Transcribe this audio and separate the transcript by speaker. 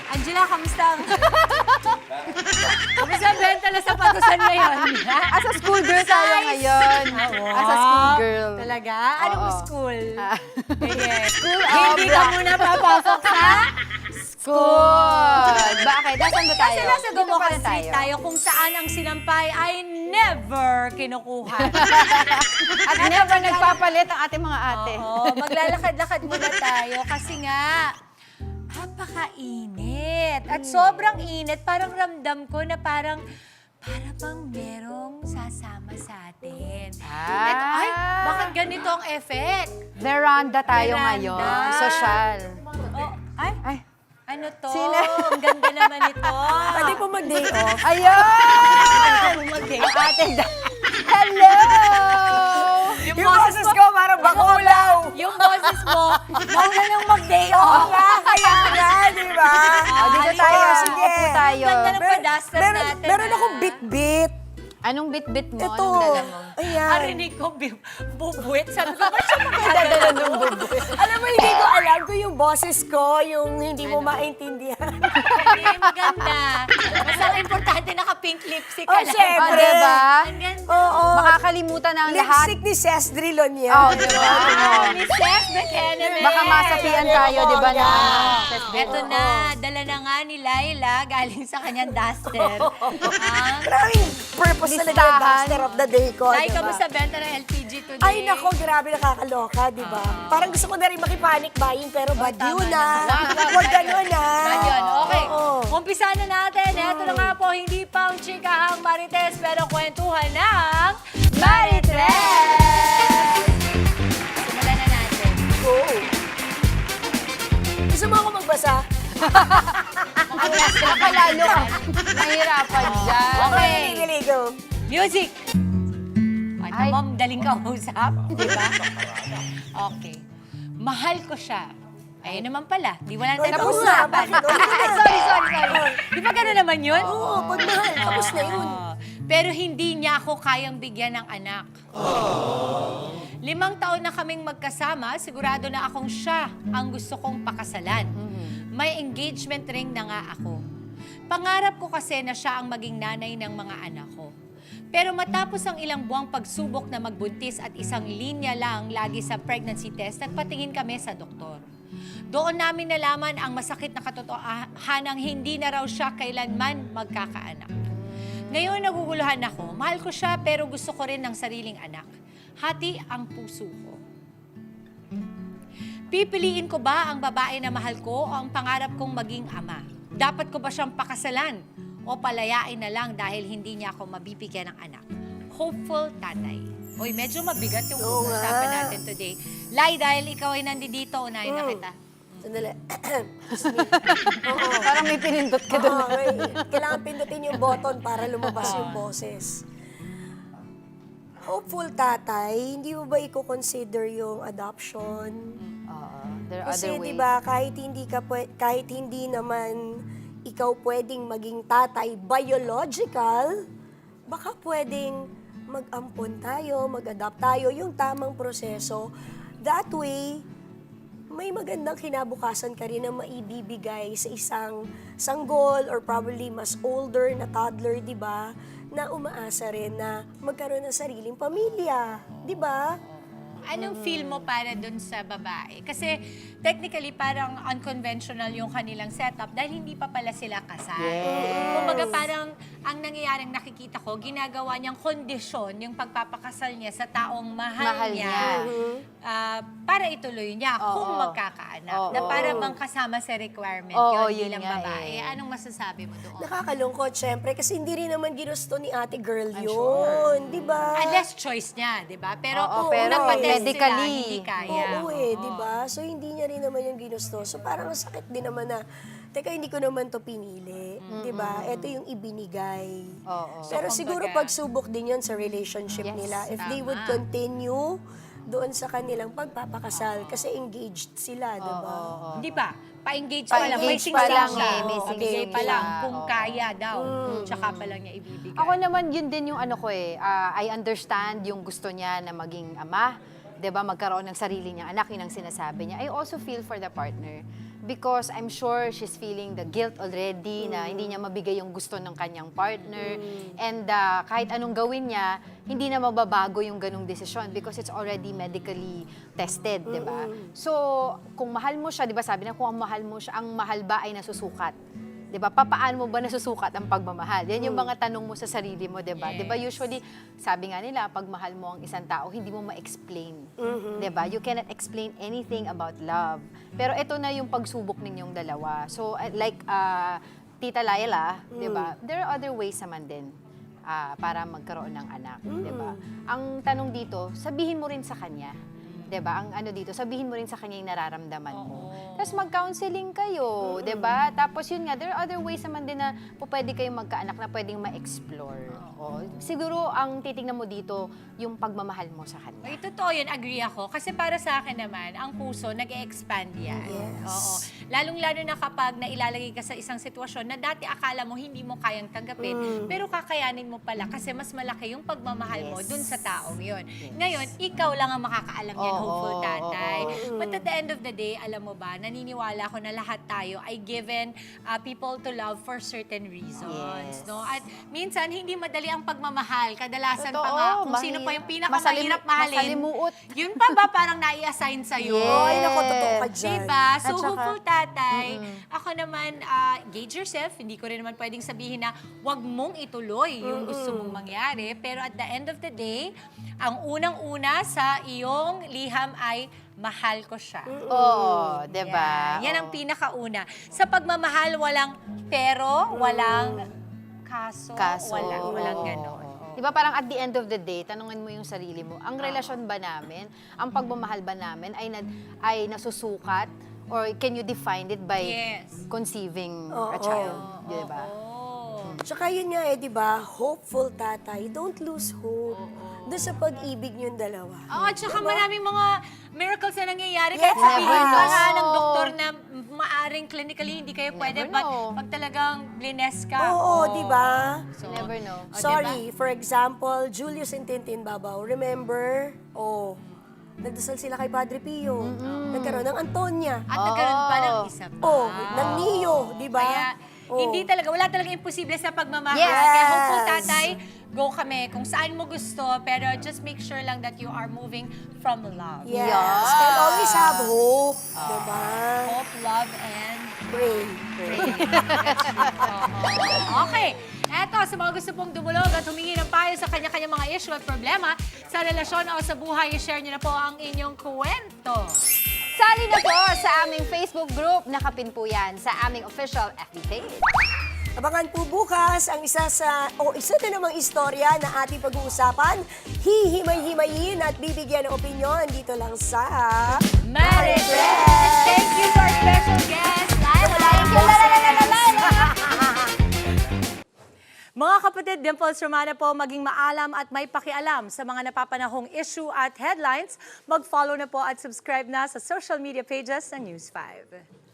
Speaker 1: Angela, kamusta ang... kamusta ang benta na sapatusan ngayon?
Speaker 2: As a schoolgirl tayo ngayon. As a schoolgirl.
Speaker 1: Talaga? Anong
Speaker 2: Oo.
Speaker 1: school?
Speaker 2: Yes. School of
Speaker 1: Hindi ka muna papasok sa...
Speaker 2: School! Bakit? Nasaan ba tayo?
Speaker 1: Kasi nasa
Speaker 2: Dito
Speaker 1: Gumakan
Speaker 2: pala
Speaker 1: Street tayo kung saan ang sinampay ay never kinukuha.
Speaker 2: At never nagpapalit ang ating mga ate.
Speaker 1: Oo, maglalakad-lakad muna tayo kasi nga, napakainit. At sobrang init, parang ramdam ko na parang bang merong sasama sa atin. Ay, bakit ganito ang effect?
Speaker 2: Veranda tayo
Speaker 1: Veranda.
Speaker 2: ngayon. Social.
Speaker 1: Oh, ay,
Speaker 2: Ay.
Speaker 1: ano to?
Speaker 2: Sino?
Speaker 1: Ang ganda naman ito.
Speaker 3: Pwede po mag-day off.
Speaker 2: Ayun! Ate Hello!
Speaker 3: Yung boses ko, parang bakulaw.
Speaker 1: Yung boses mo, baka nang mag-day off.
Speaker 3: Kaya nga, di ba?
Speaker 2: Dito
Speaker 1: Ay,
Speaker 2: tayo.
Speaker 3: sige.
Speaker 2: Upo tayo.
Speaker 1: Ang ganda ng padaster
Speaker 3: Meron,
Speaker 1: natin.
Speaker 3: meron akong bit-bit.
Speaker 2: Anong bit-bit mo?
Speaker 3: Ito.
Speaker 2: Anong dala mo?
Speaker 3: Ayan.
Speaker 1: Arinig ko, bubuit. Sabi ko, ba't siya
Speaker 2: Dadala ng bubuit.
Speaker 3: Alam mo, hindi ko alam kung yung boses ko, yung hindi mo maintindihan.
Speaker 1: Hindi, maganda. Basta ang importante, naka-pink lipstick ka
Speaker 3: Oh,
Speaker 1: lang.
Speaker 3: syempre.
Speaker 2: Oh, diba?
Speaker 1: Ang ganda.
Speaker 3: Oo.
Speaker 2: Makakalimutan na ang lahat.
Speaker 3: Lipstick ni Cesdri Lonia.
Speaker 2: Oh, diba?
Speaker 1: Miss Steph McKenna.
Speaker 2: Baka masapian tayo, di ba? Na,
Speaker 1: Eto na, dala na nga ni Laila galing sa kanyang duster.
Speaker 3: Maraming purpose talaga yung
Speaker 2: Listahan.
Speaker 3: duster of the day ko.
Speaker 1: Lai,
Speaker 3: diba?
Speaker 1: kamusta benta ng LPG today?
Speaker 3: Ay, nako, grabe nakakaloka, di ba? Parang gusto ko na rin makipanic buying, pero badiw na. Huwag ganun na.
Speaker 1: Ganyan, okay.
Speaker 3: Oo.
Speaker 1: Umpisa na natin. Eto na nga po, hindi pang chikahang Marites, pero kwentuhan ng Marites! Simulan na natin.
Speaker 3: Go. Gusto mo ako magbasa?
Speaker 2: Nakalalo ka. Mahirapan dyan.
Speaker 1: Okay.
Speaker 3: Nililigaw.
Speaker 1: Music! Ay,
Speaker 2: Ay.
Speaker 1: ma'am, daling kausap, di ba? Okay. Mahal ko siya. Ayun naman pala. Di wala tayong
Speaker 3: Tapos na,
Speaker 1: usapan.
Speaker 3: bakit? Ulit na.
Speaker 1: Sorry. Di ba gano'n naman yun?
Speaker 3: Oo, pag mahal, tapos na yun.
Speaker 1: Pero hindi niya ako kayang bigyan ng anak. 5 taon na kaming magkasama, sigurado na akong siya ang gusto kong pakasalan. May engagement ring na nga ako. Pangarap ko kasi na siya ang maging nanay ng mga anak ko. Pero matapos ang ilang buwang pagsubok na magbuntis at isang linya lang lagi sa pregnancy test, nagpatingin kami sa doktor. Doon namin nalaman ang masakit na katotohanang hindi na raw siya kailanman magkakaanak. Ngayon naguguluhan ako, mahal ko siya pero gusto ko rin ng sariling anak. Hati ang puso ko. Pipiliin ko ba ang babae na mahal ko o ang pangarap kong maging ama? Dapat ko ba siyang pakasalan o palayain na lang dahil hindi niya ako mabibigyan ng anak? Hopeful tatay. Uy, medyo mabigat yung
Speaker 3: Oo nga.
Speaker 1: usapan natin today. Lai, dahil ikaw ay nandito, unahin na kita.
Speaker 3: Sandali.
Speaker 2: Parang may pinindot ka doon.
Speaker 3: Oo, kailangan pindutin yung button para lumabas yung boses. Hopeful tatay, hindi mo ba i-consider yung adoption?
Speaker 2: There are
Speaker 3: Kasi
Speaker 2: other ways.
Speaker 3: 'di ba kahit hindi naman ikaw pwedeng maging tatay biological, baka pwedeng mag-ampon tayo, mag-adopt tayo, yung tamang proseso. That way, may magandang kinabukasan ka rin na maibibigay sa isang sanggol or probably mas older na toddler, 'di ba? Na umaasa rin na magkaroon ng sariling pamilya, 'di ba?
Speaker 1: Anong feel mo para dun sa babae? Kasi technically parang unconventional yung kanilang setup dahil hindi pa pala sila kasal.
Speaker 2: Yes.
Speaker 1: Kumbaga parang ang nangyayaring nakikita ko, ginagawa niyang kondisyon yung pagpapakasal niya sa taong mahal niya. Para ituloy niya kung magkakaanak.
Speaker 2: Oo.
Speaker 1: Na para bang kasama sa requirement
Speaker 2: Oo,
Speaker 1: yun
Speaker 2: yun
Speaker 1: bilang
Speaker 2: nga
Speaker 1: babae.
Speaker 2: eh.
Speaker 1: Anong masasabi mo doon?
Speaker 3: Nakakalungkot, syempre, kasi hindi rin naman ginusto ni ate girl yun, di ba?
Speaker 1: Unless choice niya, di ba? Pero
Speaker 2: Oo,
Speaker 1: kung
Speaker 2: pero
Speaker 1: napatest sila,
Speaker 2: medically.
Speaker 1: hindi kaya.
Speaker 3: Oo di ba? So, hindi niya rin naman yung ginusto. So, parang sakit din naman na, teka, hindi ko naman to pinili, di ba? Ito yung ibinigay.
Speaker 2: Oo.
Speaker 3: Pero
Speaker 1: So,
Speaker 3: siguro
Speaker 1: kumbaga-
Speaker 3: pagsubok din yun sa relationship
Speaker 2: Yes,
Speaker 3: nila. If they would
Speaker 1: tama.
Speaker 3: continue doon sa kanilang pagpapakasal, kasi engaged sila, di ba?
Speaker 1: Hindi ba? Pa-engage pa lang. May
Speaker 2: Pa-engage pa
Speaker 1: singsing
Speaker 2: lang
Speaker 1: siya.
Speaker 2: eh, may
Speaker 1: Oo,
Speaker 2: singsing
Speaker 1: bigay pa
Speaker 2: siya.
Speaker 1: lang kung
Speaker 2: Oo.
Speaker 1: kaya daw. Tsaka pa lang niya ibibigay.
Speaker 2: Ako naman, yun din yung ano ko eh. I understand yung gusto niya na maging ama. 'Di ba magkaroon ng sarili niyang anak, yun ang sinasabi niya. I also feel for the partner. because I'm sure she's feeling the guilt already na hindi niya mabigay yung gusto ng kanyang partner. And kahit anong gawin niya, hindi na mababago yung ganong desisyon because it's already medically tested, di ba? So, kung mahal mo siya, di ba sabi na kung ang mahal mo siya, ang mahal ba ay nasusukat? 'Di ba? Papaano mo ba nasusukat ang pagmamahal? Yan yung mga tanong mo sa sarili mo, 'di ba? 'Di ba usually sabi nga nila pag mahal mo ang isang tao, hindi mo ma-explain. 'Di ba? You cannot explain anything about love. Pero ito na yung pagsubok ninyong dalawa. So like Tita Laila, 'di ba? There are other ways naman din para magkaroon ng anak, 'di ba? Ang tanong dito, sabihin mo rin sa kanya. 'Di ba? Ang ano dito, sabihin mo rin sa kanya yung nararamdaman mo. Tapos mag-counseling kayo, 'di ba? Tapos yun nga, there are other ways naman din na pwede kayong magkaanak na pwedeng ma-explore. Siguro ang titingnan mo dito yung pagmamahal mo sa kanya.
Speaker 1: Ay, totoo yun, agree ako. Kasi para sa akin naman, ang puso, nag-e-expand yan.
Speaker 3: Yes.
Speaker 1: Oo. Lalong-lalo na kapag nailalagay ka sa isang sitwasyon na dati akala mo hindi mo kayang tanggapin, pero kakayanin mo pala kasi mas malaki yung pagmamahal mo dun sa taong yun. Ngayon, ikaw lang ang makakaalam yan, hopeful tatay. But at the end of the day, alam mo ba, naniniwala ako na lahat tayo ay given people to love for certain reasons. No? At minsan, hindi madali ang pagmamahal. Kadalasan pa nga, kung sino pa yung pinakamahirap mahalin.
Speaker 2: Masalimuot.
Speaker 1: Yun pa ba parang nai-assign sa'yo?
Speaker 3: Ay, naku, totoo ka dyan.
Speaker 1: Diba? So,
Speaker 2: At saka-
Speaker 1: hopeful tatay, ako naman, gauge yourself. Hindi ko rin naman pwedeng sabihin na wag mong ituloy yung gusto mong mangyari. Pero at the end of the day, ang unang-una sa iyong liham ay mahal ko siya.
Speaker 2: Oo, 'di ba?
Speaker 1: Yan ang pinakauna. Sa pagmamahal, walang pero, walang kaso, walang ganon.
Speaker 2: Di ba parang at the end of the day, tanungin mo yung sarili mo, ang relasyon ba namin, ang pagmamahal ba namin ay nasusukat or can you define it by conceiving a child? Di ba?
Speaker 3: Tsaka yun nga di ba, hopeful tatay, don't lose hope. Doon sa pag-ibig niyong dalawa.
Speaker 1: At saka maraming mga miracles na nangyayari.
Speaker 3: Yes.
Speaker 1: Kahit sabihin
Speaker 2: Never
Speaker 1: pa
Speaker 2: know.
Speaker 1: nga ng doktor na maaring clinically hindi kayo pwede.
Speaker 2: Never
Speaker 1: But
Speaker 2: know.
Speaker 1: pag talagang blines ka.
Speaker 3: Oo, di ba?
Speaker 1: So,
Speaker 2: Never know.
Speaker 3: Sorry, for example, Julius and Tintin Babaw, remember? Nagdasal sila kay Padre Pio. Nagkaroon ng Antonia.
Speaker 1: At nagkaroon pa ng isa pa.
Speaker 3: Ng Neo, di ba?
Speaker 1: Kaya, hindi talaga, wala talaga imposible sa pagmamahal.
Speaker 2: Yes.
Speaker 1: Kaya hopeful tatay, go kami kung saan mo gusto, pero just make sure lang that you are moving from love.
Speaker 3: Yes.
Speaker 2: Yeah.
Speaker 3: And always have hope. Di ba?
Speaker 1: Hope, love, and
Speaker 3: Pray.
Speaker 1: That's true. Okay. Eto, sa mga gusto pong dumulog at humingi ng payo sa kanya-kanya mga issue at problema sa relasyon o sa buhay, i-share niyo na po ang inyong kwento.
Speaker 2: Sali na po sa aming Facebook group. Nakapin po yan sa aming official FB page.
Speaker 3: Abangan po bukas ang isa na namang istorya na ating pag-uusapan. Hihimay-himayin at bibigyan ng opinyon dito lang sa
Speaker 1: Marites! Thank you to our special guest, Laila. Mga kapatid, Dimples Romana po, maging maalam at may pakialam sa mga napapanahong issue at headlines. Mag-follow na po at subscribe na sa social media pages ng News 5.